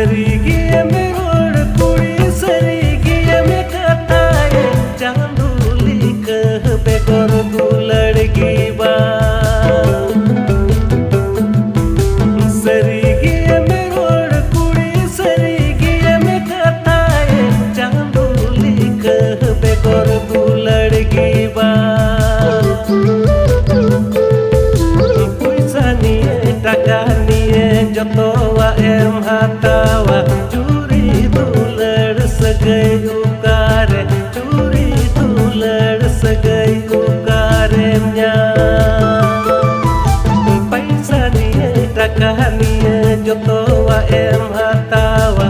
Serigi eme rod kuri serigi eme kataye chanduli kah begor duladgi ba serigi eme rod kuri serigi eme kataye chanduli kah begor duladgi ba puisa niye taka niye jotowa em hatawa curi dulad sagai ukare curi dulad sagai ukare nya paisa niye taka niye jotowa em hatawa